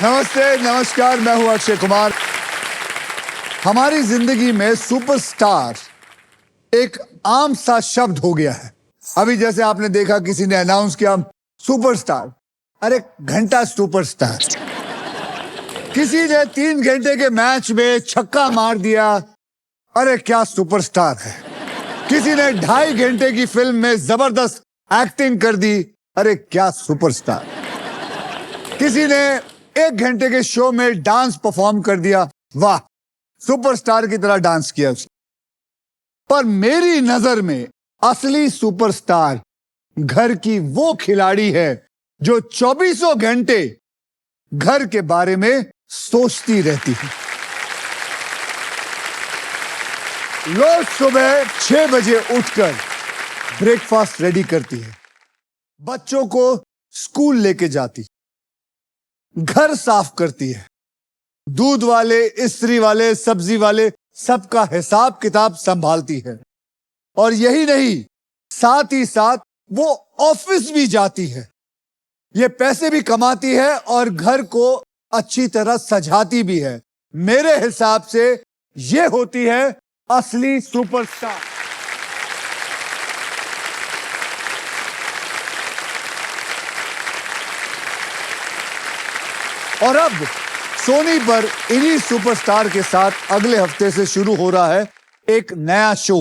नमस्ते, नमस्कार, मैं हूं अक्षय कुमार। हमारी जिंदगी में सुपरस्टार एक आम सा शब्द हो गया है। अभी जैसे आपने देखा किसी ने अनाउंस किया सुपरस्टार, अरे घंटा सुपरस्टार। किसी ने 3 घंटे के मैच में छक्का मार दिया, अरे क्या सुपरस्टार है। किसी ने 2.5 घंटे की फिल्म में जबरदस्त एक्टिंग कर दी, अरे क्या सुपरस्टार। किसी ने 1 घंटे के शो में डांस परफॉर्म कर दिया, वाह सुपरस्टार की तरह डांस किया उसने। पर मेरी नजर में असली सुपरस्टार घर की वो खिलाड़ी है जो 24 घंटे घर के बारे में सोचती रहती है। रोज सुबह 6 बजे उठकर ब्रेकफास्ट रेडी करती है, बच्चों को स्कूल लेके जाती, घर साफ करती है, दूध वाले, इस्त्री वाले, सब्जी वाले सबका हिसाब किताब संभालती है। और यही नहीं, साथ ही साथ वो ऑफिस भी जाती है, ये पैसे भी कमाती है और घर को अच्छी तरह सजाती भी है। मेरे हिसाब से ये होती है असली सुपरस्टार। और अब सोनी पर इन्हीं सुपरस्टार के साथ अगले हफ्ते से शुरू हो रहा है एक नया शो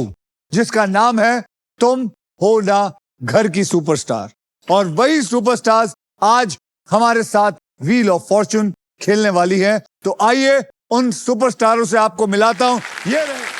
जिसका नाम है तुम हो ना घर की सुपरस्टार। और वही सुपरस्टार्स आज हमारे साथ व्हील ऑफ फॉर्चून खेलने वाली है। तो आइए उन सुपरस्टारों से आपको मिलाता हूं। ये रहे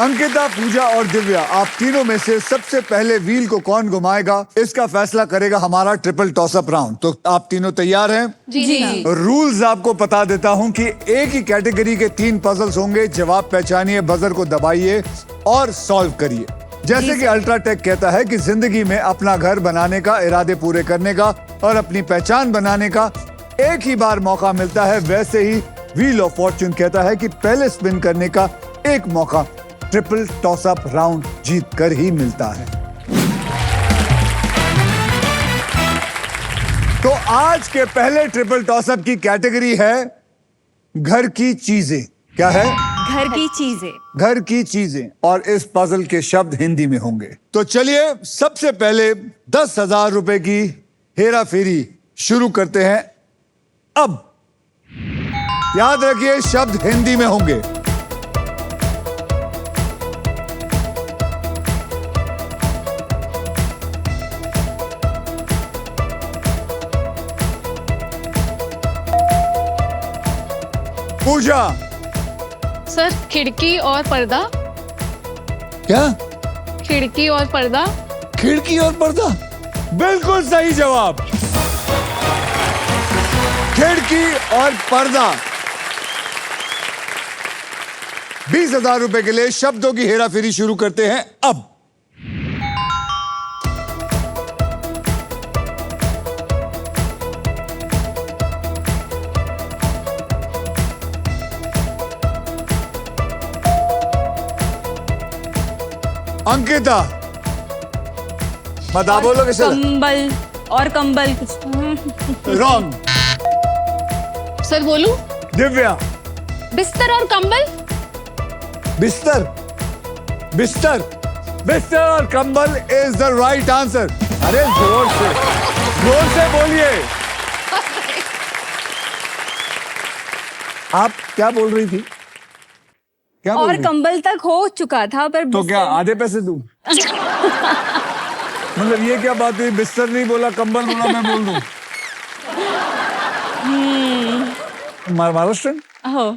अंकिता, पूजा और दिव्या। आप तीनों में से सबसे पहले व्हील को कौन घुमाएगा, इसका फैसला करेगा हमारा ट्रिपल टॉसअप राउंड। तो आप तीनों तैयार हैं? जी। रूल्स आपको बता देता हूं कि एक ही कैटेगरी के 3 पजल्स होंगे। जवाब पहचानिए, बजर को दबाइए और सॉल्व करिए। जैसे कि अल्ट्राटेक कहता है कि जिंदगी में अपना घर बनाने का, इरादे पूरे करने का और अपनी पहचान बनाने का एक ही बार मौका मिलता है, वैसे ही व्हील ऑफ फॉर्चून कहता है कि पहले स्पिन करने का एक मौका ट्रिपल टॉसअप राउंड जीत कर ही मिलता है। तो आज के पहले ट्रिपल टॉसअप की कैटेगरी है घर की चीजें। क्या है? घर की चीजें। घर की चीजें। और इस पजल के शब्द हिंदी में होंगे। तो चलिए सबसे पहले 10,000 रुपए की हेरा फेरी शुरू करते हैं। अब याद रखिए शब्द हिंदी में होंगे। पूजा। सर, खिड़की और पर्दा। क्या? खिड़की और पर्दा। खिड़की और पर्दा, बिल्कुल सही जवाब। खिड़की और पर्दा। 20,000 रुपए के लिए शब्दों की हेराफेरी शुरू करते हैं अब। अंकिता, बता बोलो कैसे? कंबल और कंबल। रॉन्ग। सर बोलूं? दिव्या। बिस्तर और कंबल। बिस्तर, बिस्तर, बिस्तर और कंबल इज द राइट आंसर। अरे जोर से बोलिए। आप क्या बोल रही थी? क्या बोल और रही? कंबल तक हो चुका था, पर तो क्या आधे पैसे दूं? मतलब ये क्या बात हुई? बिस्तर नहीं बोला, कंबल बोला, मैं बोल दूं? महाराष्ट्र हो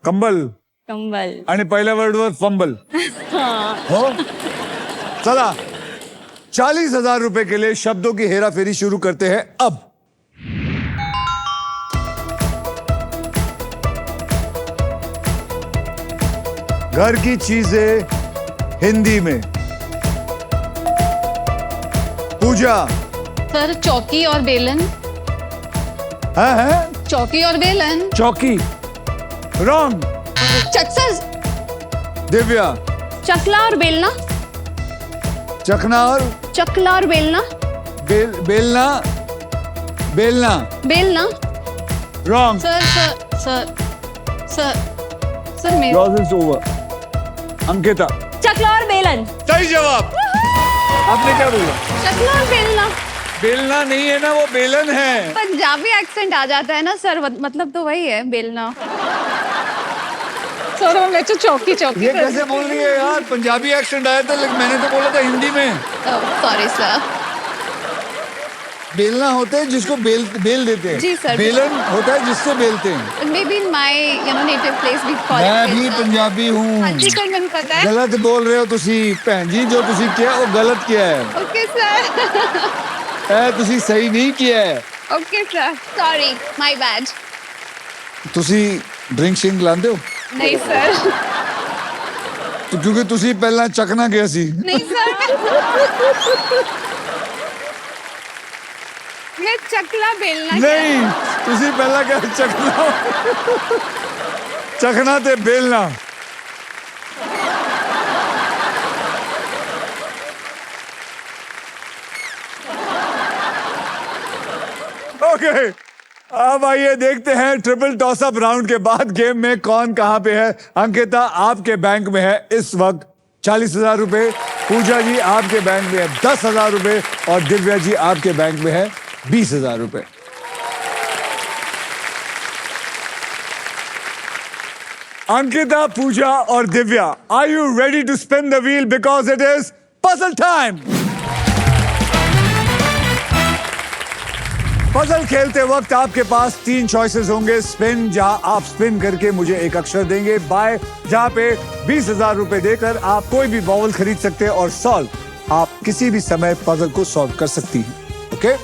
कंबल कंबल आणि पहिला वर्ड वर फंबल। हो चला 40,000 रुपए के लिए शब्दों की हेराफेरी शुरू करते हैं अब। घर की चीजें हिंदी में। पूजा। सर, चौकी और बेलन। है चौकी और बेलन। चौकी। रॉन्ग। सर, दिव्या। चकला और बेलना। चखना और चकला और बेलना बेलना बेलना बेलना wrong sir sir sir sir sir मेरे लॉस इज ओवर अंकिता चकला और बेलन। सही जवाब आपने क्या बोला चकला और बेलना बेलना नहीं है ना वो बेलन है पंजाबी एक्सेंट आ जाता है ना सर मतलब तो वही है बेलना सर मैं तो चौकी चौकी ये कैसे बोल रही है यार पंजाबी एक्सेंट आया था लेकिन मैंने तो बोला था हिंदी में सॉरी सर बेलना होता है जिसको बेल देते हैं जी, सर। बेलन होता है जिससे बेलते हैं maybe in my native place we call मैं भी पंजाबी हाँ जी हूँ सर मैंने पता है गलत बोल रहे हो तुसी भैन जी जो तुसी किया वो गलत किया है ओके सर तुसी सही नहीं किया है okay sir sorry my bad तुसी ड्रिंक शिंक लांदे हो नहीं सर तो क्योंकि तुसी पहला चखना गया सी नहीं सर मैं चकला बेलना नहीं तुसी पहला क्या चखना चखना ते बेलना ओके अब आइए देखते हैं ट्रिपल टॉस अप राउंड के बाद गेम में कौन कहां पे है। अंकिता आपके बैंक में है इस वक्त 40,000 रुपए, पूजा जी आपके बैंक में है 10,000 रुपए और दिव्या जी आपके बैंक में है 20,000 रुपए। अंकिता, पूजा और Divya, are you ready to spin the wheel because it is puzzle time. Puzzle खेलते वक्त आपके पास 3 चॉइसेस होंगे। स्पिन, जहां आप स्पिन करके मुझे एक अक्षर देंगे। बाय, जहां पे 20,000 रुपए देकर आप कोई भी वॉवल खरीद सकते हैं। और सॉल्व, आप किसी भी समय पजल को सॉल्व कर सकती हैं। ओके,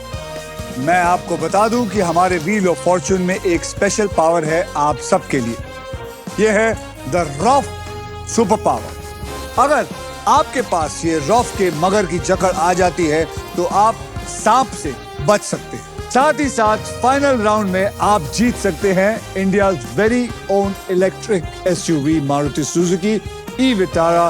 मैं आपको बता दूं कि हमारे व्हील ऑफ फॉर्चून में एक स्पेशल पावर है आप सबके लिए। यह है द रॉफ सुपर पावर। अगर आपके पास ये रॉफ के मगर की जकड़ आ जाती है तो आप सांप से बच सकते हैं। साथ ही साथ फाइनल राउंड में आप जीत सकते हैं India very own electric SUV Maruti Suzuki e Vitara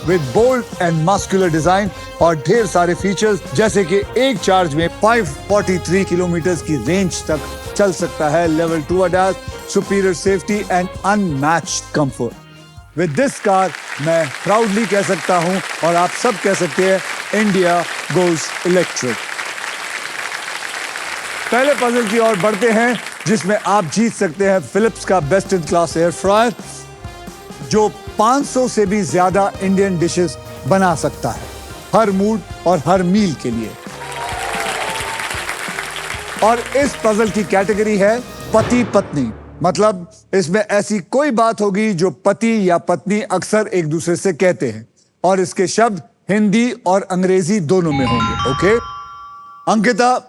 with bold and muscular design और ढेर सारे फीचर्स, जैसे कि एक चार्ज में 543 किलोमीटर की रेंज तक चल सकता है। Level 2 ADAS, superior safety and unmatched comfort. With this car मैं प्राउडली कह सकता हूं और आप सब कह सकते हैं, इंडिया गोज इलेक्ट्रिक। पहले पजल की ओर बढ़ते हैं, जिसमें आप जीत सकते हैं फिलिप्स का best in class air fryer, जो 500 से भी ज्यादा इंडियन डिशेस बना सकता है, हर मूड और हर मील के लिए। और इस पजल की कैटेगरी है पति पत्नी, मतलब इसमें ऐसी कोई बात होगी जो पति या पत्नी अक्सर एक दूसरे से कहते हैं, और इसके शब्द हिंदी और अंग्रेजी दोनों में होंगे। ओके अंकिता,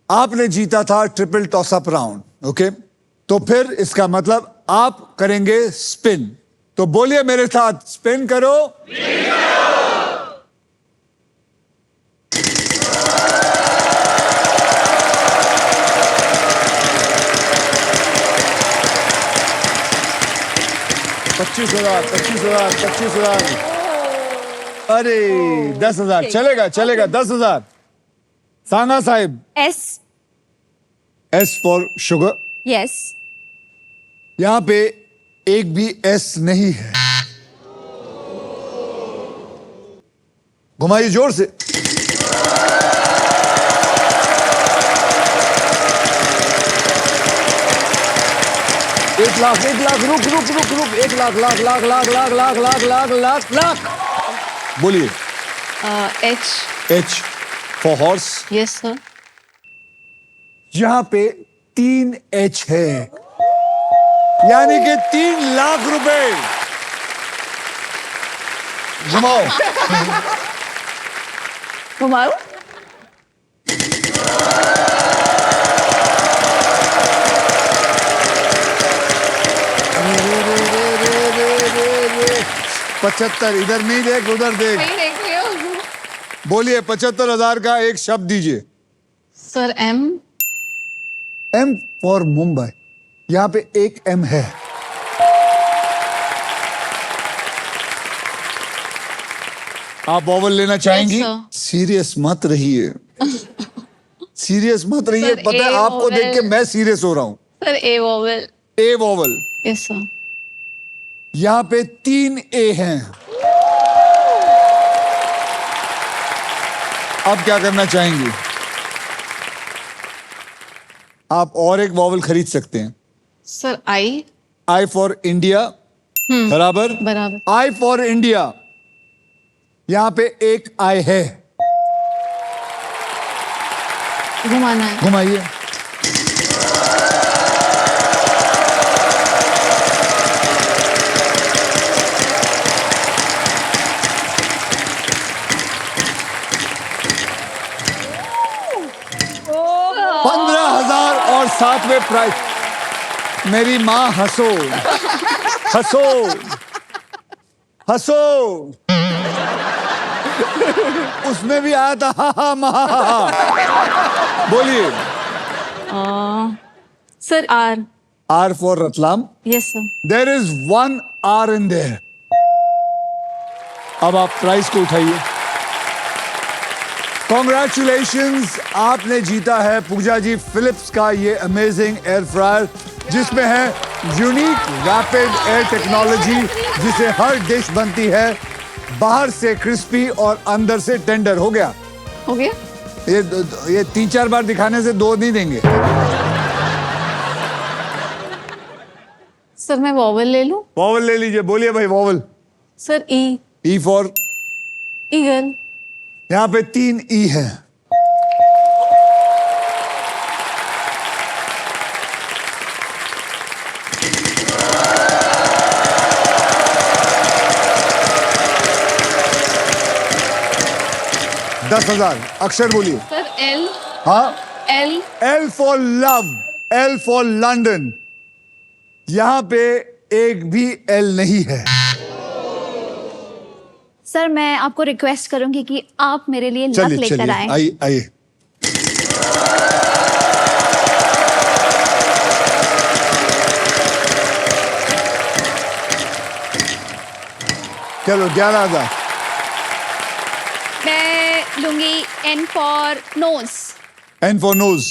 आपने जीता था triple toss up round. Okay, तो फिर इसका मतलब आप करेंगे स्पिन। तो बोलिए मेरे साथ, स्पिन करो। 25,000, 25,000, 25,000, अरे 10,000 चलेगा, चलेगा 10,000। Sanga Sahib, S. S for sugar. Yes. यहां पे एक भी एस नहीं है। घुमाइए जोर से। एक लाख, रुक रुक रुक रुक, 1 लाख, लाख लाख लाख लाख लाख लाख लाख लाख लाख। बोलिए। H. H for horse. Yes sir. यहां पे 3 एच है, यानी कि 3 लाख रुपए। घुमाओ। घुमाओ। पचहत्तर, इधर नहीं देख उधर देख। वही देख लियो। बोलिए 75,000 का एक शब्द दीजिए। Sir M. M for Mumbai, यहां पे एक एम है। आप वॉवल लेना चाहेंगी? sir. सीरियस मत रहिए, सीरियस मत रहिए। Sir, पता है A आपको vowel. देख के मैं सीरियस हो रहा हूं। सर ए वोवेल। ए वॉवल, यस सर। यहां पे 3 ए हैं। अब क्या करना चाहेंगी? आप और एक वॉवल खरीद सकते हैं। Sir I. I for India बराबर बराबर। आई फॉर इंडिया, यहां पे एक आई है, घुमाना है। घुमाइए। ओ 15,000 और 7वें प्राइस। मेरी माँ हंसो, हंसो, हंसो। उसमें भी आया था हा हा महा हा। बोलिए। Sir R. R for Ratlam. Yes sir. There is 1 R in there. अब आप प्राइस को उठाइए। कॉन्ग्रेचुलेशंस, आपने जीता है पूजा जी फिलिप्स का ये अमेजिंग एयर फ्रायर, जिसमें है यूनिक रैपिड एयर टेक्नोलॉजी, जिसे हर डिश बनती है बाहर से क्रिस्पी और अंदर से टेंडर। हो गया? हो गया। ये 3-4 बार दिखाने से 2 नहीं देंगे। सर मैं वोवेल ले लूं? वॉवल ले लीजिए। बोलिए भाई vowel. Sir E. E for, eagle. यहां पे 3 ई है। $10,000। अक्षर बोलिए। Sir L. हाँ, L. L for love, L for London. यहां पे एक भी एल नहीं है। सर मैं आपको रिक्वेस्ट करूंगी कि आप मेरे लिए लक चलिए लेकर चलिए, आए। आइए आइए। चलो 11,000। मैं लूंगी N for nose. N for nose,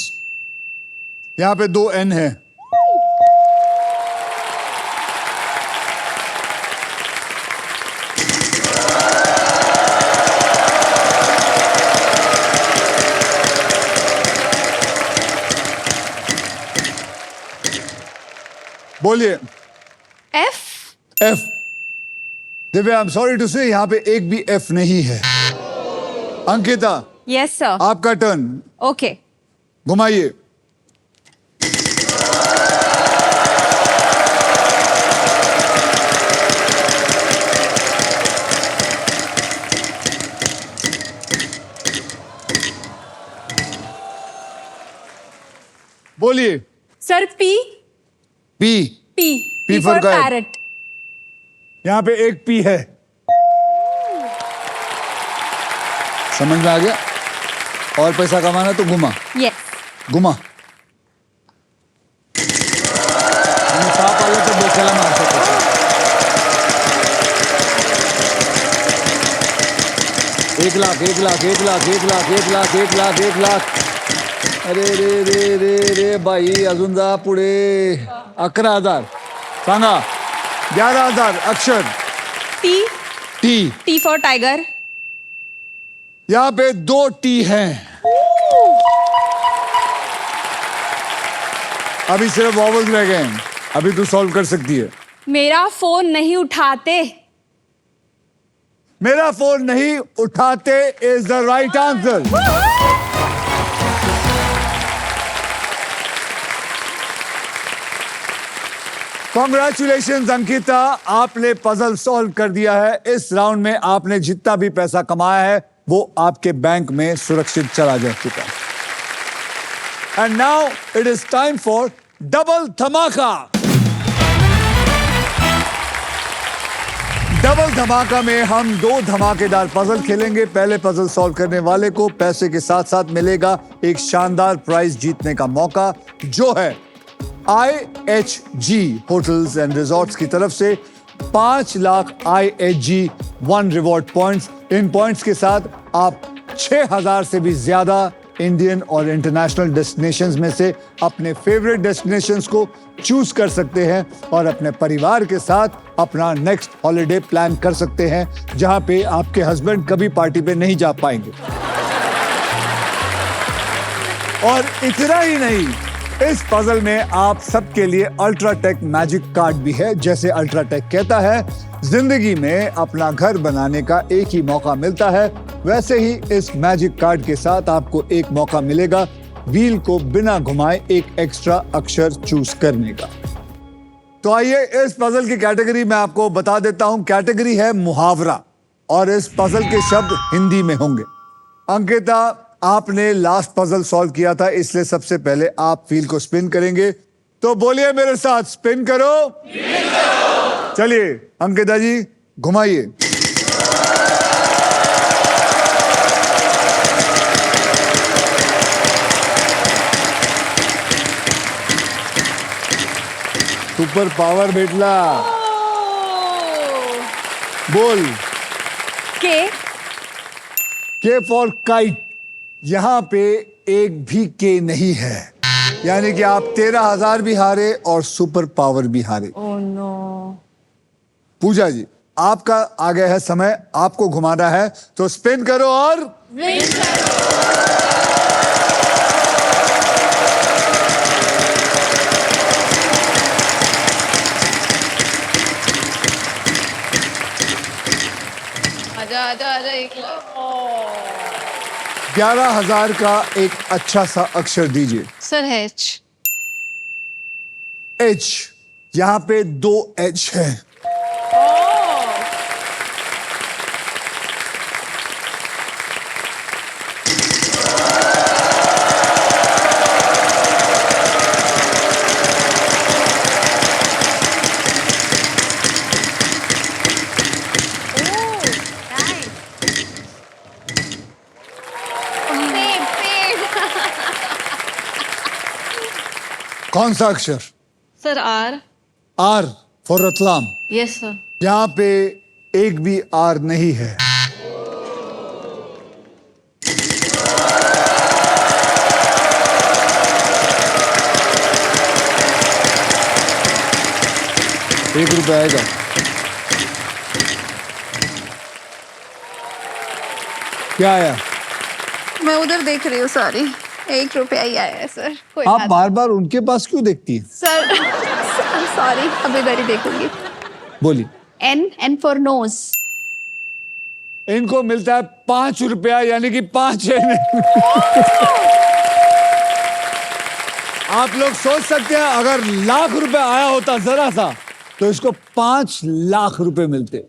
यहां पे 2 एन है। बोलिए। F. F. Divya, I am sorry to say यहां पे एक भी एफ नहीं है। Ankita, yes sir. आपका टर्न। ओके। घुमाइए। बोलिए। Sir P. P. P. P P for for kite. Parrot. यहां पे एक पी है। समझ में आ गया? और पैसा कमाना तो घुमा, यस। घुमा। सांप वाले तो 2 खेला मार सकते थे। 1 लाख, 1 लाख, 1 लाख, 1 लाख, 1 लाख, 1 लाख, 1 लाख। अरे रे रे रे रे बाई, अजून जा पुढे। 11,000 सांगा। 11,000। अक्षर। T. T. T for tiger. यहां पे 2 टी हैं। अभी सिर्फ वॉवल्स रह गए हैं। अभी तू सॉल्व कर सकती है। मेरा फोन नहीं उठाते। मेरा फोन नहीं उठाते is the right answer. Congratulation Ankita, आपने पजल सॉल्व कर दिया है। इस राउंड में आपने जितना भी पैसा कमाया है वो आपके बैंक में सुरक्षित चला जा चुका है। And now it is time for double धमाका। डबल धमाका में हम 2 धमाकेदार पजल खेलेंगे। पहले पजल सॉल्व करने वाले को पैसे के साथ साथ मिलेगा एक शानदार प्राइज जीतने का मौका, जो है IHG होटल्स एंड रिजॉर्ट्स की तरफ से 5 लाख IHG 1 रिवॉर्ड पॉइंट्स, इन पॉइंट्स के साथ आप 6000 से भी ज्यादा इंडियन और इंटरनेशनल डेस्टिनेशंस में से अपने फेवरेट डेस्टिनेशंस को चूज कर सकते हैं और अपने परिवार के साथ अपना नेक्स्ट हॉलिडे प्लान कर सकते हैं, जहां पे आपके हस्बैंड कभी पार्टी पे नहीं जा पाएंगे। और इतना ही नहीं, इस पजल में आप सबके लिए अल्ट्राटेक मैजिक कार्ड भी है। जैसे अल्ट्राटेक कहता है, जिंदगी में अपना घर बनाने का एक ही मौका मिलता है, वैसे ही इस मैजिक कार्ड के साथ आपको एक मौका मिलेगा व्हील को बिना घुमाए एक एक्स्ट्रा अक्षर चूज करने का। तो आइए इस पजल की कैटेगरी मैं आपको बता देता हूं। कैटेगरी है मुहावरा और इस पजल के शब्द हिंदी में होंगे। अंकिता, आपने लास्ट पजल सॉल्व किया था, इसलिए सबसे पहले आप व्हील को स्पिन करेंगे। तो बोलिए मेरे साथ, स्पिन करो। चलिए अंकिता जी, घुमाइए। सुपर पावर भेटला। बोल। के फॉर काइट। यहां पे एक भी के नहीं है, यानी कि आप 13,000 भी हारे और सुपर पावर भी हारे। Oh no. पूजा जी, आपका आ गया है समय, आपको घुमाना है, तो स्पिन करो और आजा आजा आजा एक 11,000 का एक अच्छा सा अक्षर दीजिए। सर है एच। एच। यहां पे 2 एच है। कौन सा अक्षर? Sir R. R for Ratlam. Yes sir. यहां पे एक भी आर नहीं है। ₹1 आएगा। क्या आया? मैं उधर देख रही हूँ, सॉरी। ₹1 ही आया है सर। कोई आप बात बार बार उनके पास क्यों देखती हैं? सर सॉरी, अब इधर ही देखूंगी। बोलिए। N for nose. इनको मिलता है ₹5, यानी कि 5 है। आप लोग सोच सकते हैं अगर ₹1,00,000 आया होता जरा सा, तो इसको ₹5,00,000 मिलते।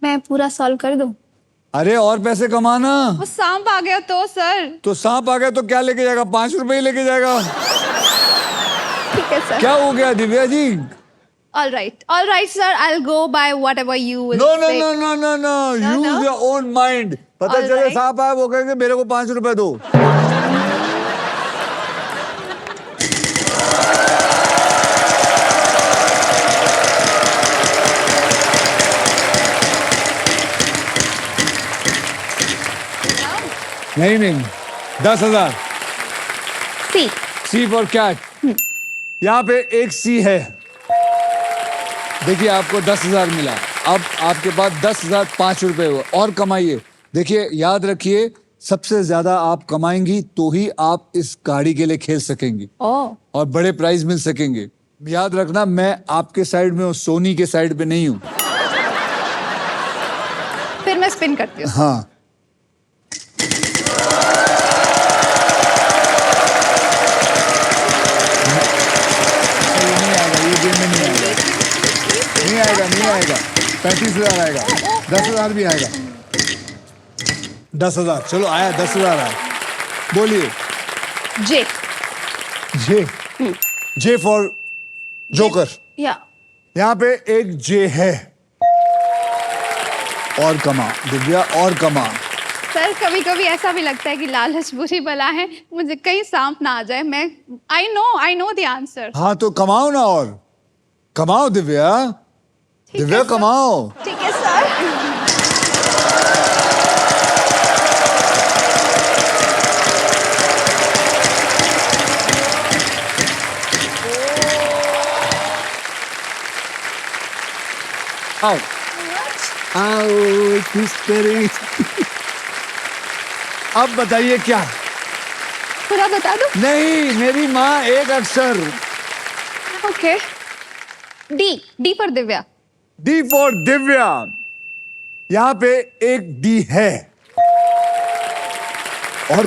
मैं पूरा सॉल्व कर दूं? अरे और पैसे कमाना। वो सांप आ गया तो सर। तो सांप आ गया तो क्या लेके जाएगा? ₹5 ही लेके जाएगा। ठीक है सर। क्या हो गया Divya ji? All right sir, I'll go by whatever you will no no say. No no no no, No, use no. Your own mind. पता All चले right. सांप आया, वो कहेंगे मेरे को ₹5 दो। नहीं 10,000। C. C for cat. यहाँ पे एक सी है। देखिए आपको 10,000 मिला। अब आपके पास 10,000 ₹5 हुए और कमाइए। देखिए याद रखिए, सबसे ज्यादा आप कमाएंगी तो ही आप इस गाड़ी के लिए खेल सकेंगी और बड़े प्राइज मिल सकेंगे। याद रखना, मैं आपके साइड में हूँ, सोनी के साइड पे नहीं हूँ। फिर मैं स्पिन करती हूँ। हाँ। नहीं आएगा। 35,000 आएगा। 10,000 भी आएगा। 10,000, चलो आया, 10,000 आया। बोलिए। J. J. J for joker. या यहाँ पे एक जे है। और कमा दिव्या, और कमा। सर कभी कभी ऐसा भी लगता है कि लालच बुरी बला है, मुझे कहीं सांप ना आ जाए। मैं आई नो द आंसर। हाँ तो कमाओ ना, और कमाओ दिव्या। दिव्या कमाओ। ठीक है सर। आओ किस तरह। अब बताइए क्या? पूरा बता दो। नहीं, मेरी माँ, एक अक्षर। Okay, D for Divya. D for Divya. यहां पे एक डी है। और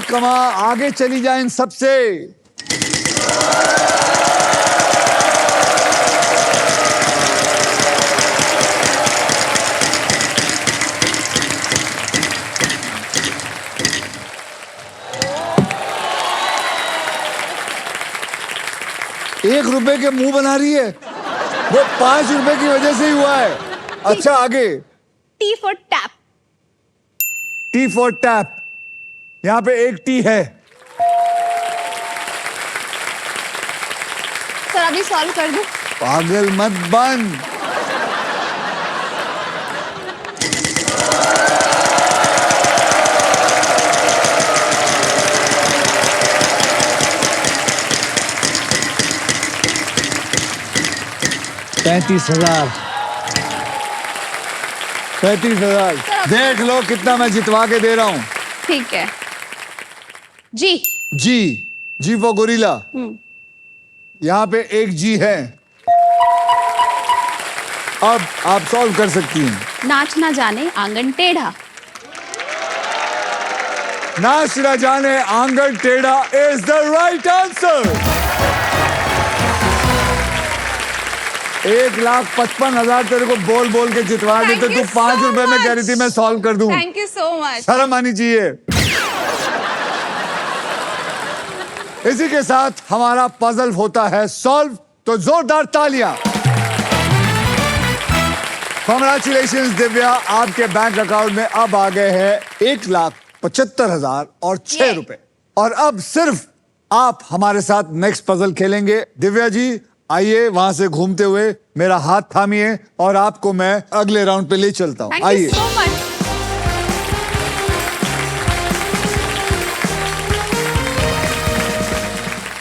कमा आगे चली जाए इन सबसे। ₹1 के मुंह बना रही है। वो ₹5 की वजह से ही हुआ है। अच्छा, आगे। T for tap. T for tap. यहां पे एक टी है। सर अभी सॉल्व कर दूं? पागल मत बन। $35,000। देख लो कितना मैं जितवा के दे रहा हूं। ठीक है। जी। जी फॉर गोरिल्ला। यहां पे एक जी है। अब आप सॉल्व कर सकती हैं। नाच ना जाने आंगन टेढ़ा। नाच ना जाने आंगन टेढ़ा इज द राइट आंसर। 1,55,000 तेरे को बोल बोल के जितवा Thank देते। you तू ₹5 so में कह रही थी much. मैं सॉल्व कर दूं। Thank you so much. शर्म आनी चाहिए। इसी के साथ हमारा पजल होता है सॉल्व। तो जोरदार तालियां। कांग्रेचुलेशंस दिव्या, आपके बैंक अकाउंट में अब आ गए हैं 1,75,006 और अब सिर्फ आप हमारे साथ नेक्स्ट पजल खेलेंगे। दिव्या जी आइए, वहां से घूमते हुए मेरा हाथ थामिए और आपको मैं अगले राउंड पे ले चलता हूं। थैंक यू आइए। So much.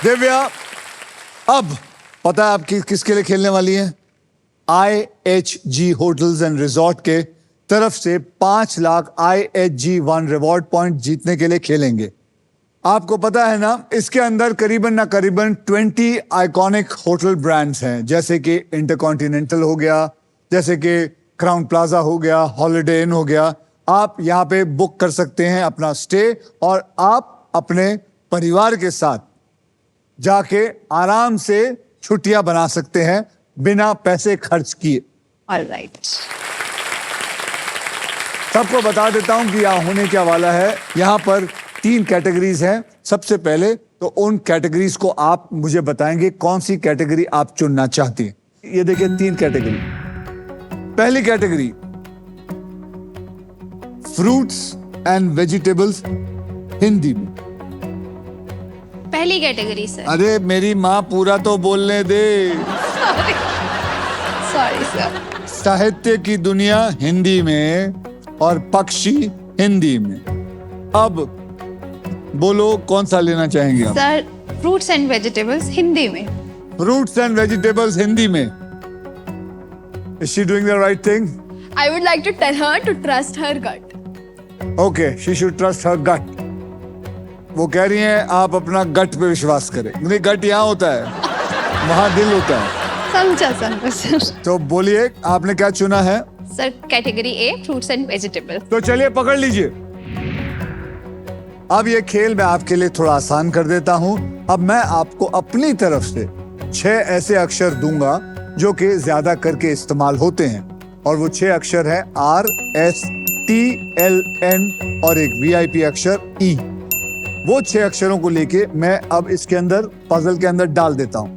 दिव्या, अब पता है आप किसके लिए खेलने वाली हैं? IHG होटल्स एंड रिजॉर्ट के तरफ से 5 लाख IHG1 रिवॉर्ड पॉइंट जीतने के लिए खेलेंगे। आपको पता है ना, इसके अंदर करीबन 20 आइकॉनिक होटल ब्रांड्स हैं, जैसे कि इंटरकॉन्टिनेंटल हो गया, जैसे कि क्राउन प्लाजा हो गया, हॉलिडे इन हो गया। आप यहाँ पे बुक कर सकते हैं अपना स्टे और आप अपने परिवार के साथ जाके आराम से छुट्टियां बना सकते हैं बिना पैसे खर्च किए। ऑलराइट। सबको बता देता हूं कि यहाँ होने क्या वाला है। यहाँ पर 3 कैटेगरीज हैं। सबसे पहले तो उन कैटेगरीज को आप मुझे बताएंगे कौन सी कैटेगरी आप चुनना चाहती हैं। ये देखिए 3 कैटेगरी। पहली category fruits and vegetables Hindi में। पहली कैटेगरी सर। अरे मेरी माँ, पूरा तो बोलने दे। Sorry sir. साहित्य की दुनिया हिंदी में और पक्षी हिंदी में। अब बोलो कौन सा लेना चाहेंगे आप? Sir fruits and vegetables Hindi में। फ्रूट्स एंड वेजिटेबल्स हिंदी में। Is she doing the right thing? I would like to tell her to trust her gut. Okay, she should trust her gut. वो कह रही हैं आप अपना गट पे विश्वास करें। नहीं, गट यहाँ होता है, वहां दिल होता है। समझा सर। तो बोलिए आपने क्या चुना है? Sir category A fruits and vegetables. तो चलिए पकड़ लीजिए। अब ये खेल मैं आपके लिए थोड़ा आसान कर देता हूं। अब मैं आपको अपनी तरफ से 6 ऐसे अक्षर दूंगा जो कि ज्यादा करके इस्तेमाल होते हैं और वो 6 अक्षर है RSTLN और एक VIP अक्षर E। वो 6 अक्षरों को लेके मैं अब इसके अंदर पजल के अंदर डाल देता हूं।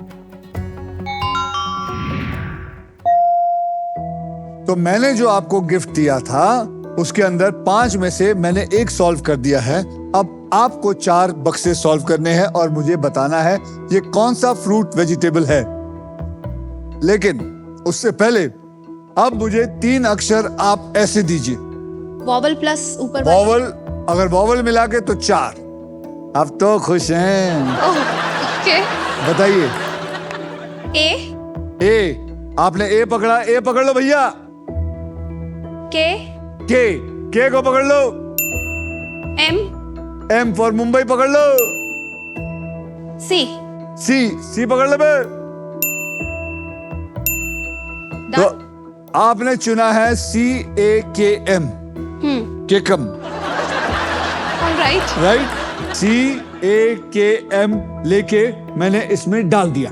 तो मैंने जो आपको गिफ्ट दिया था उसके अंदर 5 में से मैंने 1 सॉल्व कर दिया है। अब आपको 4 बक्से सॉल्व करने हैं और मुझे बताना है ये कौन सा फ्रूट वेजिटेबल है। लेकिन उससे पहले अब मुझे 3 अक्षर आप ऐसे दीजिए। वॉवल प्लस ऊपर वॉवल, अगर वॉवल मिला के तो 4। अब तो खुश हैं। ओके। बताइए। ए। ए, आपने ए पकड़ा, ए पकड़ लो भैया। के के को पकड़ लो। एम एम फॉर मुंबई पकड़ लो। सी सी पकड़ लो बे। तो आपने चुना है CAKM, केकम, राइट। राइट। CAKM लेके मैंने इसमें डाल दिया।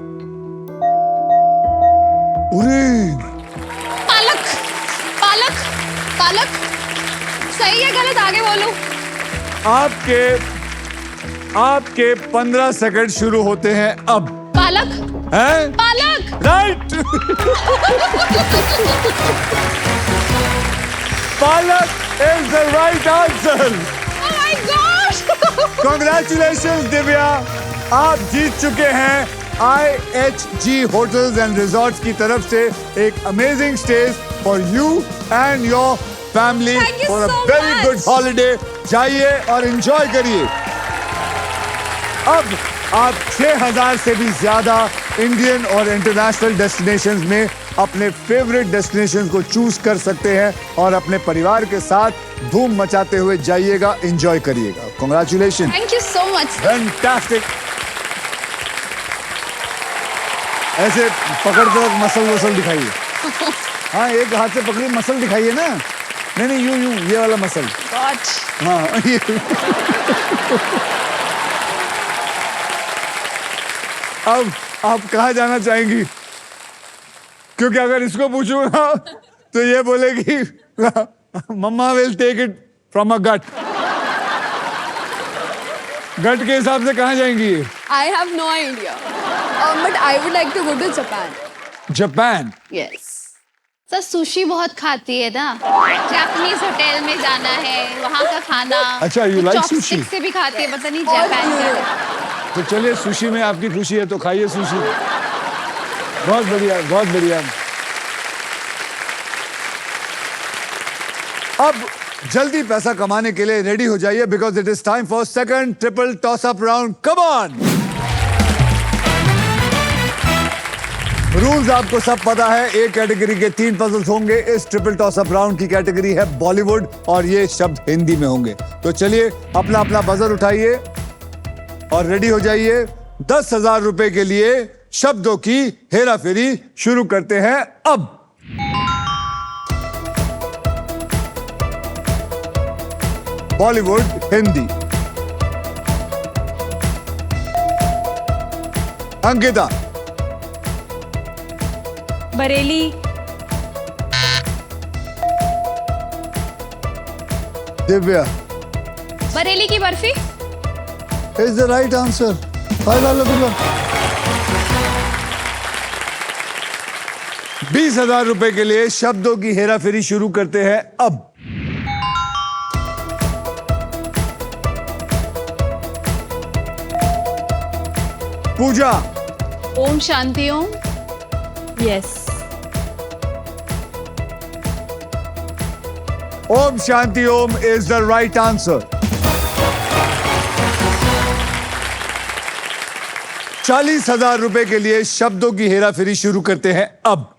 पालक पालक पालक। सही है गलत आगे बोलो। आपके 15 सेकंड शुरू होते हैं अब। पालक हैं? पालक। राइट। पालक is the right answer. Oh my God. Congratulations Divya, आप जीत चुके हैं IHG होटल्स एंड रिजॉर्ट्स की तरफ से एक amazing stage for you and your family Thank you for a so very much. Good holiday. जाइए और एंजॉय करिए। अब आप 6000 से भी ज्यादा इंडियन और इंटरनेशनल डेस्टिनेशंस में अपने फेवरेट डेस्टिनेशंस को चूज कर सकते हैं और अपने परिवार के साथ धूम मचाते हुए जाइएगा, एंजॉय करिएगा। Congratulation, thank you so much. Fantastic. ऐसे पकड़ते वक्त मसल वसल दिखाइए। हाँ, एक हाथ से पकड़ी मसल दिखाइए ना। नहीं, यूं ये वाला मसल। गॉड। हाँ, ये अब आप कहाँ जाना चाहेंगी? क्योंकि अगर इसको पूछूंगा तो ये बोलेगी mamma will take it from a gut. Gut के हिसाब से कहाँ जाएंगी? I have no idea. But I would like to go to Japan. Japan. Yes. Sir sushi बहुत खाती है ना, जापानीज होटल में जाना है, वहाँ का खाना। अच्छा, you like sushi? चॉपस्टिक से भी खाती है, पता नहीं जापान का। तो चलिए, सुशी में आपकी खुशी है तो खाइए सुशी। बहुत बढ़िया, बहुत बढ़िया। अब जल्दी पैसा कमाने के लिए रेडी हो जाइए, because it is time for second triple toss up round. Come on. Rules आपको सब पता है। एक कैटेगरी के 3 पजल्स होंगे। इस ट्रिपल टॉस अप राउंड की कैटेगरी है बॉलीवुड और ये शब्द हिंदी में होंगे। तो चलिए, अपना अपना बजर उठाइए और रेडी हो जाइए। 10,000 रुपए के लिए शब्दों की हेराफेरी शुरू करते हैं अब। बॉलीवुड, हिंदी। अंकिता। बरेली, दिव्या। बरेली की barfi. Is the right answer. 20,000 रुपए के लिए शब्दों की हेराफेरी शुरू करते हैं अब। Pooja. Om Shanti Om. Yes. Om Shanti Om is the right answer. 40,000 रुपए के लिए शब्दों की हेराफेरी शुरू करते हैं अब।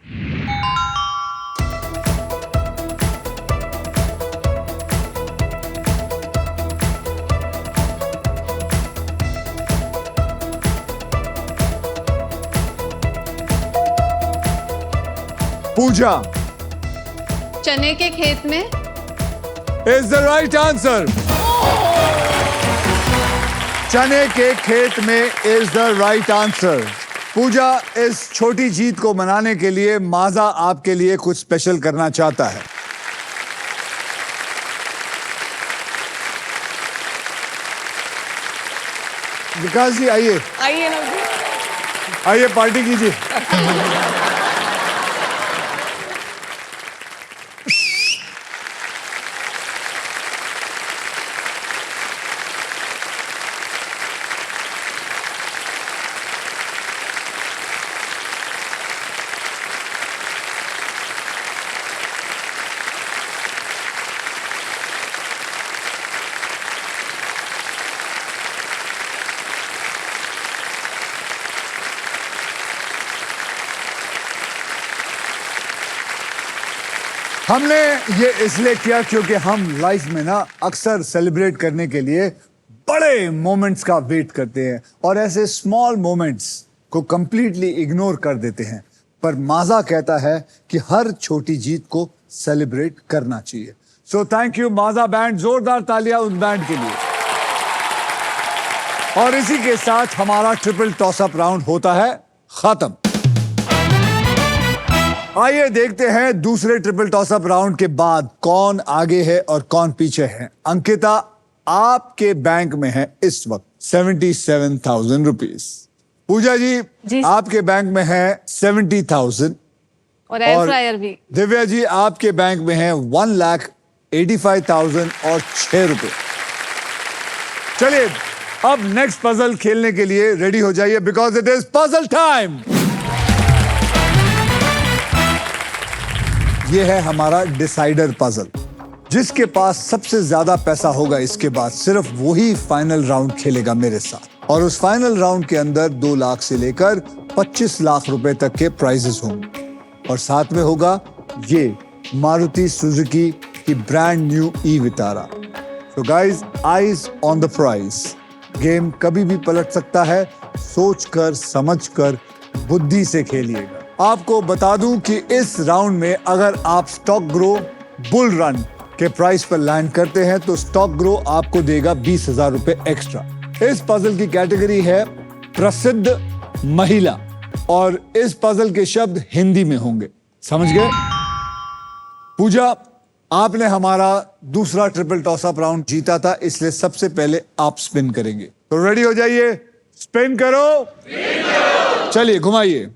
पूजा। चने के खेत में। Is the right answer. चने के खेत में इज द राइट आंसर। पूजा, इस छोटी जीत को मनाने के लिए माजा आपके लिए कुछ स्पेशल करना चाहता है। विकास जी आइए, आइए ना। आइए पार्टी कीजिए। हमने ये इसलिए किया क्योंकि हम लाइफ में ना अक्सर सेलिब्रेट करने के लिए बड़े मोमेंट्स का वेट करते हैं और ऐसे स्मॉल मोमेंट्स को कंप्लीटली इग्नोर कर देते हैं। पर माजा कहता है कि हर छोटी जीत को सेलिब्रेट करना चाहिए। So thank you Maaza band, जोरदार तालियां उस बैंड के लिए। और इसी के साथ हमारा ट्रिपल टॉसअप राउंड होता है खत्म। आइए देखते हैं दूसरे ट्रिपल टॉसअप राउंड के बाद कौन आगे है और कौन पीछे है। अंकिता, आपके बैंक में है इस वक्त 77,000 रुपीज। पूजा जी, आपके बैंक में है 70,000 और एयर फ्रायर भी। दिव्या जी, आपके बैंक में है 1,85,000 और 6 रुपए। चलिए अब नेक्स्ट पजल खेलने के लिए रेडी हो जाइए, because it is puzzle time. ये है हमारा डिसाइडर पजल। जिसके पास सबसे ज्यादा पैसा होगा इसके बाद सिर्फ वही फाइनल राउंड खेलेगा मेरे साथ। और उस फाइनल राउंड के अंदर 2 लाख से लेकर 25 लाख रुपए तक के प्राइजेस होंगे और साथ में होगा ये मारुति सुजुकी की brand new e Vitara. So guys, eyes on the prize. Game कभी भी पलट सकता है, सोचकर समझकर बुद्धि से खेलिएगा। आपको बता दूं कि इस राउंड में अगर आप स्टॉक ग्रो बुल रन के प्राइस पर लैंड करते हैं तो स्टॉक ग्रो आपको देगा 20,000 रुपए एक्स्ट्रा। इस पजल की कैटेगरी है प्रसिद्ध महिला और इस पजल के शब्द हिंदी में होंगे। समझ गए? पूजा, आपने हमारा दूसरा ट्रिपल टॉसअप राउंड जीता था, इसलिए सबसे पहले आप स्पिन करेंगे। तो रेडी हो जाइए, स्पिन करो। चलिए घुमाइए।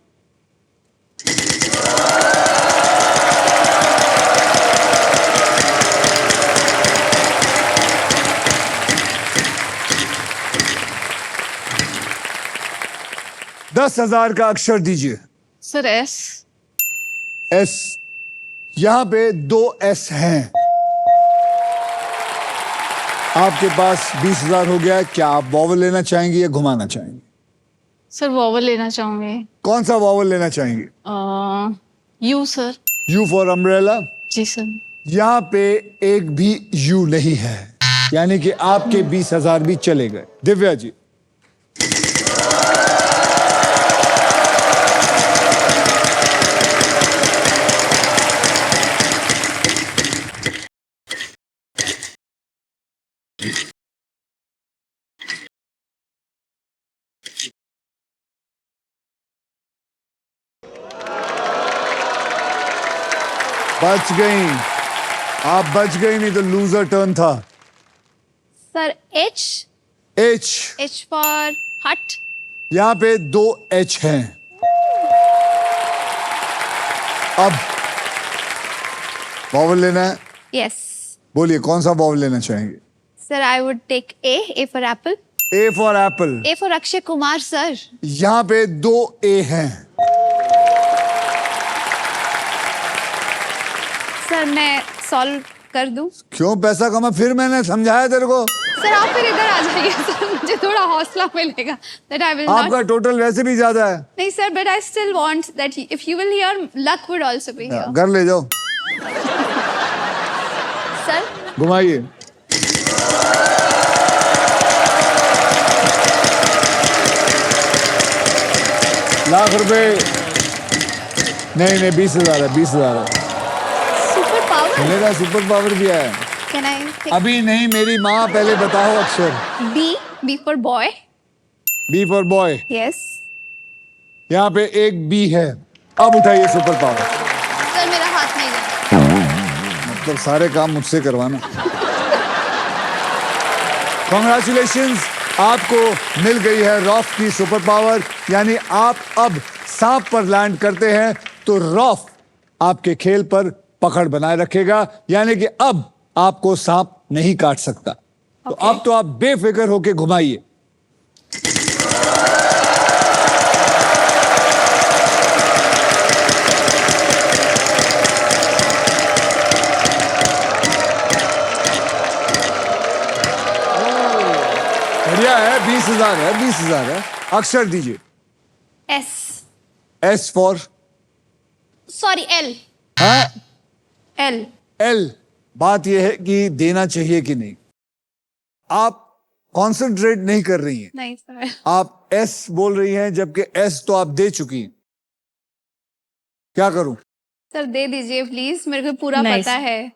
$10,000 का अक्षर दीजिए। Sir S. एस, यहां पे 2 एस हैं। आपके पास 20,000 हो गया। क्या आप वॉवल लेना चाहेंगे या घुमाना चाहेंगे? सर वॉवल लेना चाहूंगे। कौन सा वॉवल लेना चाहेंगे? U sir. U for umbrella. जी सर। यहाँ पे एक भी यू नहीं है, यानी कि आपके 20,000 भी चले गए। दिव्या जी, बच गई। आप बच गई, नहीं तो लूजर टर्न था। Sir H. H, H for हट। यहां पे 2 एच हैं। अब वॉवल लेना है। यस बोलिए कौन सा वॉवल लेना चाहेंगे? Sir, I would take A for apple. A for apple. A for Akshay Kumar sir. यहां पे 2 ए हैं। सर मैं सॉल्व कर दूं? क्यों पैसा कमा? फिर मैंने समझाया तेरे को। सर आप फिर इधर आ जाइए सर, मुझे थोड़ा हौसला मिलेगा that I will not। आपका टोटल वैसे भी ज्यादा है। नहीं sir, but I still want that if you will hear, luck would also be here। घर ले जाओ। सर घुमाइए। लाख रुपए नहीं, 20,000 है। 20,000 है। Super power. मेरा सुपर पावर भी है। Can I take अभी नहीं, मेरी माँ, पहले बताओ अक्षर। B for boy। B for boy. Yes। यहाँ पे एक बी है। अब उठाइए सुपर पावर। सर मेरा हाथ नहीं गया। मतलब सारे काम मुझसे करवाना। कॉन्ग्रेचुलेशंस, आपको मिल गई है रॉफ की सुपर पावर। यानी आप अब सांप पर लैंड करते हैं तो रॉफ आपके खेल पर पकड़ बनाए रखेगा, यानी कि अब आपको सांप नहीं काट सकता। तो अब तो आप बेफिक्र होके घुमाइए। बढ़िया है। 20,000 है। 20,000 है। अक्षर दीजिए। S। S for Sorry, L। हाँ, एल। एल। बात यह है कि देना चाहिए कि नहीं। आप कॉन्सेंट्रेट नहीं कर रही हैं, नहीं सर। आप एस बोल रही हैं, जबकि एस तो आप दे चुकी हैं। क्या करूं? सर दे दीजिए प्लीज, मेरे को पूरा नहीं, पता है।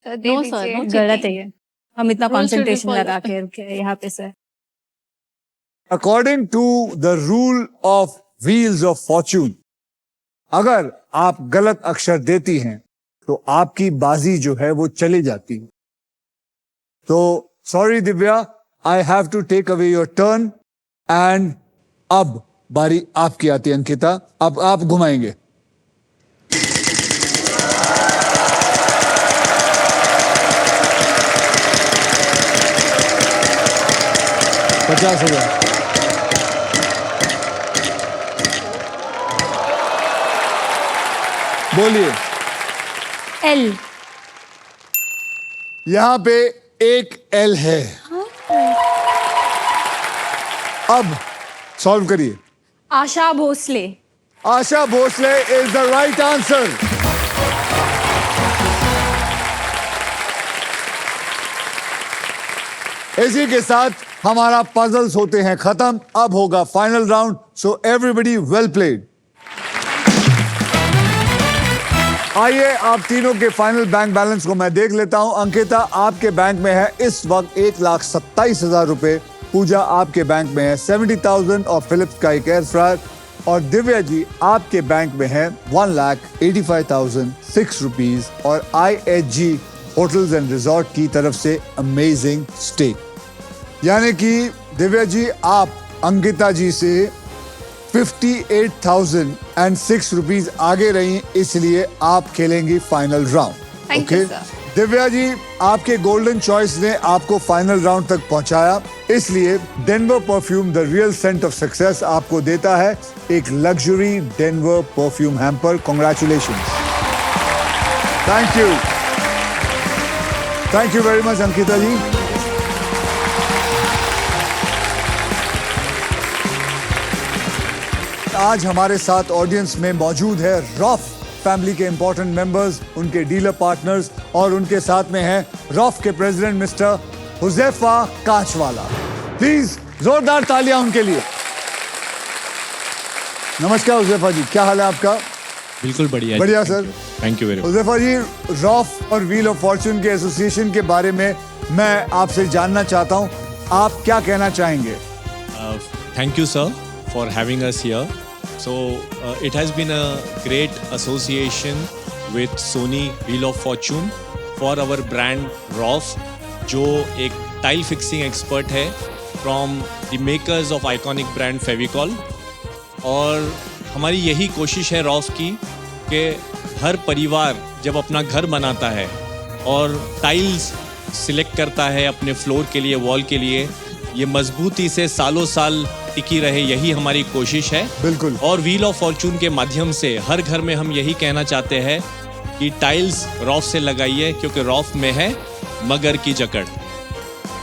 सर दे No, sir, दीजिए। no गलत है ये। हम इतना Rules should be concentration followed. लगा के रुके हैं यहाँ पे sir. According to the rule of wheels of fortune, अगर आप गलत अक्षर देती हैं तो आपकी बाजी जो है वो चली जाती है। तो sorry Divya, I have to take away your turn. And अब बारी आपकी आती है अंकिता, अब आप घुमाएंगे। $50,000। बोलिए। एल। यहां पे एक एल है। अब सॉल्व करिए। Asha Bhosle. Asha Bhosle is the right answer. इसी के साथ हमारा पजल्स होते हैं खत्म। अब होगा final round, so everybody well played. आइए आप तीनों के फाइनल बैंक बैलेंस को मैं देख लेता हूं। अंकिता, आपके बैंक में है इस वक्त 1,27,000 रुपए। पूजा, आपके बैंक में है 70,000 और फिलिप्स का एक एयर फ्रायर। और दिव्या जी, आपके बैंक में है 1,85,006 रुपीज और IHG होटल्स एंड रिजॉर्ट की तरफ से अमेजिंग स्टे। यानी कि दिव्या जी, आप अंकिता जी से 58,006 रुपीज आगे रही, इसलिए आप खेलेंगी final round. Thank you, sir. Divya ji, आपके गोल्डन चॉइस ने आपको फाइनल राउंड तक पहुंचाया, इसलिए Denver perfume the real scent of success आपको देता है एक luxury Denver perfume hamper. Congratulations. Thank you, thank you very much Ankita ji. आज हमारे साथ ऑडियंस में मौजूद है रॉफ फैमिली के इंपॉर्टेंट मेंबर्स, उनके डीलर पार्टनर्स और उनके साथ में हैं रॉफ के president mister Huzaifa Kachwala. Please जोरदार तालियां उनके लिए। नमस्कार हुजैफा जी, क्या हाल है आपका? बिल्कुल बढ़िया। बढ़िया sir, thank you very much. Huzaifa ji, रॉफ और व्हील ऑफ फॉर्च्यून के एसोसिएशन के बारे में मैं आपसे जानना चाहता हूं, आप क्या कहना चाहेंगे? Thank you, sir, for having us here. So it has been a great association with Sony Wheel of Fortune for our brand Roff, जो एक टाइल फिक्सिंग एक्सपर्ट है from the makers of iconic brand Fevicol। और हमारी यही कोशिश है rough की कि हर परिवार जब अपना घर बनाता है और टाइल्स सिलेक्ट करता है अपने फ्लोर के लिए, वॉल के लिए, ये मजबूती से सालों साल टिकी रहे, यही हमारी कोशिश है। बिल्कुल। और व्हील ऑफ फॉर्चून के माध्यम से हर घर में हम यही कहना चाहते हैं कि टाइल्स रॉफ से लगाइए, क्योंकि रॉफ में है मगर की जकड़।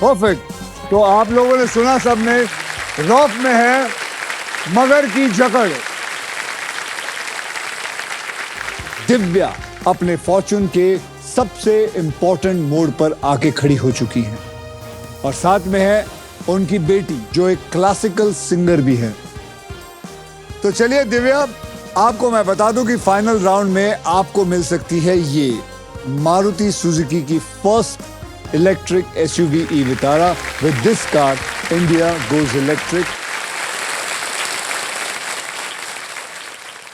परफेक्ट। तो आप लोगों ने सुना सबने, रॉफ में है मगर की जकड़। दिव्या अपने फॉर्चून के सबसे इंपॉर्टेंट मोड़ पर आके खड़ी हो चुकी हैं और साथ में है उनकी बेटी जो एक क्लासिकल सिंगर भी है। तो चलिए दिव्या, आपको मैं बता दूं कि फाइनल राउंड में आपको मिल सकती है ये मारुति सुजुकी की first electric SUV E Vitara. With this car India goes electric.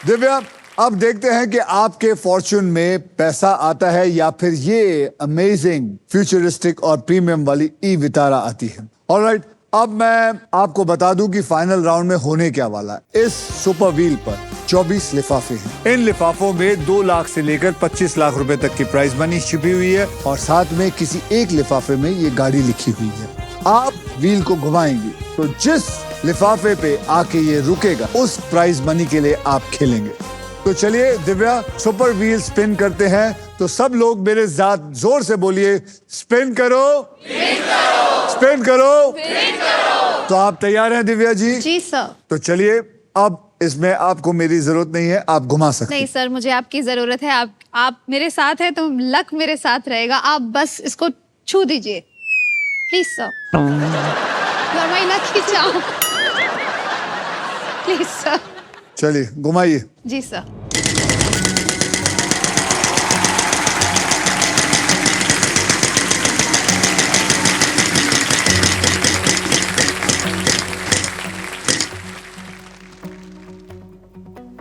Divya, अब देखते हैं कि आपके फॉर्च्यून में पैसा आता है या फिर ये अमेजिंग फ्यूचरिस्टिक और प्रीमियम वाली ई विटारा आती है। ऑलराइट, अब मैं आपको बता दूं कि फाइनल राउंड में होने क्या वाला है। इस सुपर व्हील पर 24 लिफाफे हैं। इन लिफाफों में 2 लाख से लेकर 25 लाख रुपए तक की प्राइस मनी छिपी हुई है और साथ में किसी एक लिफाफे में ये गाड़ी लिखी हुई है। आप व्हील को घुमाएंगे तो जिस लिफाफे पे आके ये रुकेगा उस प्राइज मनी के लिए आप खेलेंगे। तो चलिए दिव्या, सुपर व्हील स्पिन करते हैं। तो सब लोग मेरे साथ जोर से बोलिए, स्पिन करो, स्पिन करो। तो आप तैयार हैं दिव्या जी? जी सर। तो चलिए अब इसमें आपको मेरी जरूरत नहीं है, आप घुमा सकते नहीं हैं। सर, मुझे आपकी जरूरत है। आप मेरे साथ हैं तो लक मेरे साथ रहेगा। आप बस इसको छू दीजिए please sir. You are my lucky charm. Please sir. चलिए घुमाइए। जी सर।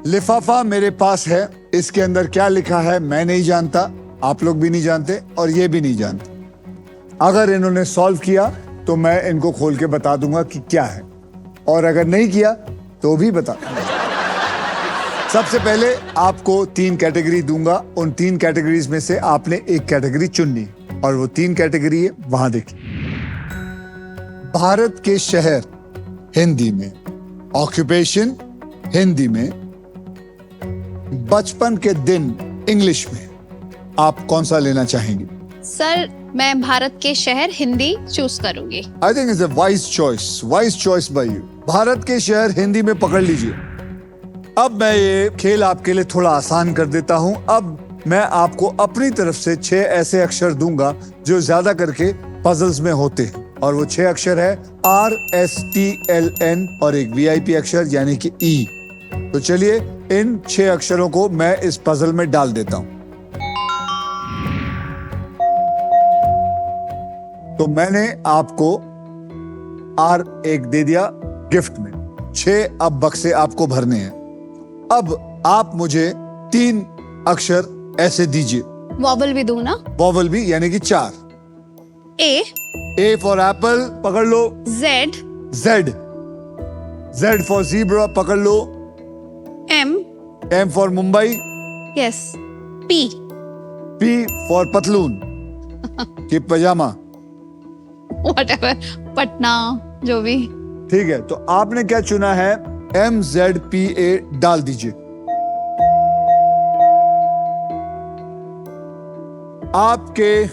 लिफाफा मेरे पास है, इसके अंदर क्या लिखा है मैं नहीं जानता, आप लोग भी नहीं जानते और ये भी नहीं जानते। अगर इन्होंने सॉल्व किया तो मैं इनको खोल के बता दूंगा कि क्या है, और अगर नहीं किया तो भी बता दूंगा। सबसे पहले आपको 3 कैटेगरी दूंगा, उन 3 कैटेगरीज में से आपने एक कैटेगरी चुननी और वो 3 कैटेगरी है, वहां देखिए। भारत के शहर हिंदी में, ऑक्यूपेशन हिंदी में, बचपन के दिन इंग्लिश में, आप कौन सा लेना चाहेंगे? सर मैं भारत के शहर हिंदी चूज करूंगी। I think it's a wise choice by you. Bharat के शहर हिंदी में पकड़ लीजिए। अब मैं ये खेल आपके लिए थोड़ा आसान कर देता हूं। अब मैं आपको अपनी तरफ से 6 ऐसे अक्षर दूंगा जो ज्यादा करके पजल्स में होते हैं, और वो 6 अक्षर है RSTLN और एक VIP अक्षर यानी कि E। तो चलिए इन 6 अक्षरों को मैं इस पजल में डाल देता हूं। तो मैंने आपको R1 दे दिया गिफ्ट में। 6 अब बक्से आपको भरने हैं। अब आप मुझे 3 अक्षर ऐसे दीजिए। वॉवल भी दूं ना? वॉवल भी यानी कि 4। A फॉर एप्पल पकड़ लो। Z Z फॉर ज़ीब्रा पकड़ लो। M for Mumbai. Yes P for पतलून कि पजामा। व्हाटएवर, पटना, जो भी। ठीक है, तो आपने क्या चुना है? MZPA डाल दीजिए। आपके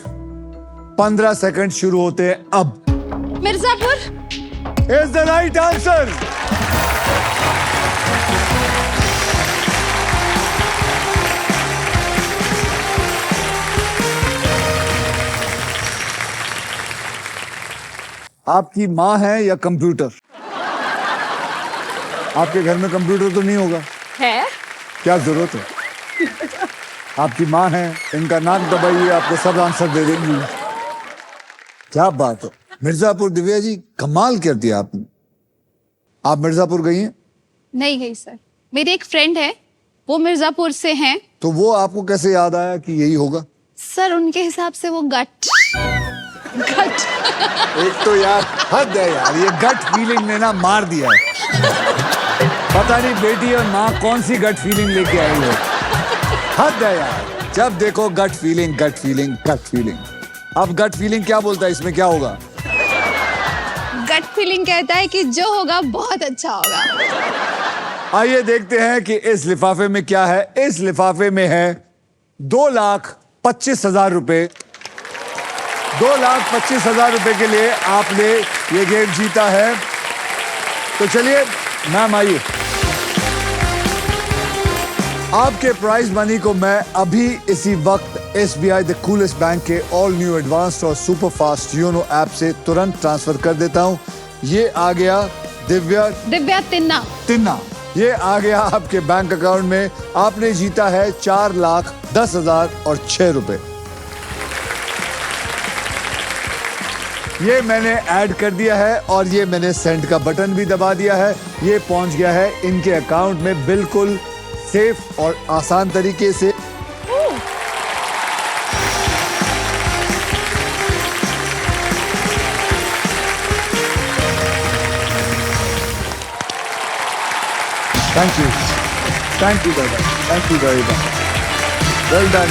15 सेकंड शुरू होते हैं अब। Mirzapur. Is the right answer. आपकी माँ है या कंप्यूटर? आपके घर में कंप्यूटर तो नहीं होगा? है। क्या जरूरत है? आपकी माँ है, इनका नाक दबाइए, आपको सब आंसर दे देंगी। क्या बात है। मिर्जापुर, दिव्या जी कमाल कर दिया आपने। आप मिर्जापुर गई हैं? नहीं गई सर, मेरी एक फ्रेंड है, वो मिर्जापुर से हैं। तो वो आपको कैसे याद आया कि यही होगा? सर उनके हिसाब से वो गट। एक तो यार हद है यार, ये गट फीलिंग ने ना मार दिया है। पता नहीं बेटी और माँ कौन सी गट फीलिंग लेके आई है। हद है यार, जब देखो gut feeling gut feeling gut feeling. अब गट फीलिंग क्या बोलता है, इसमें क्या होगा? गट फीलिंग कहता है कि जो होगा बहुत अच्छा होगा। आइए देखते हैं कि इस लिफाफे में क्या है। इस लिफाफे में है 2,25,000 रुपए। 2,25,000 रुपए के लिए आपने ये गेम जीता है। तो चलिए मैम आइए। आपके प्राइज मनी को मैं अभी इसी वक्त SBI द कूलेस्ट बैंक के ऑल न्यू एडवांस्ड और सुपर फास्ट योनो ऐप से तुरंत ट्रांसफर कर देता हूं। ये आ गया दिव्या तिन्ना। ये आ गया आपके बैंक अकाउंट में। आपने जीता है 4,10,006 रुपए। ये मैंने ऐड कर दिया है और ये मैंने सेंड का बटन भी दबा दिया है। ये पहुंच गया है इनके अकाउंट में बिल्कुल सेफ और आसान तरीके से। थैंक यू दादा, thank you very much. Well done.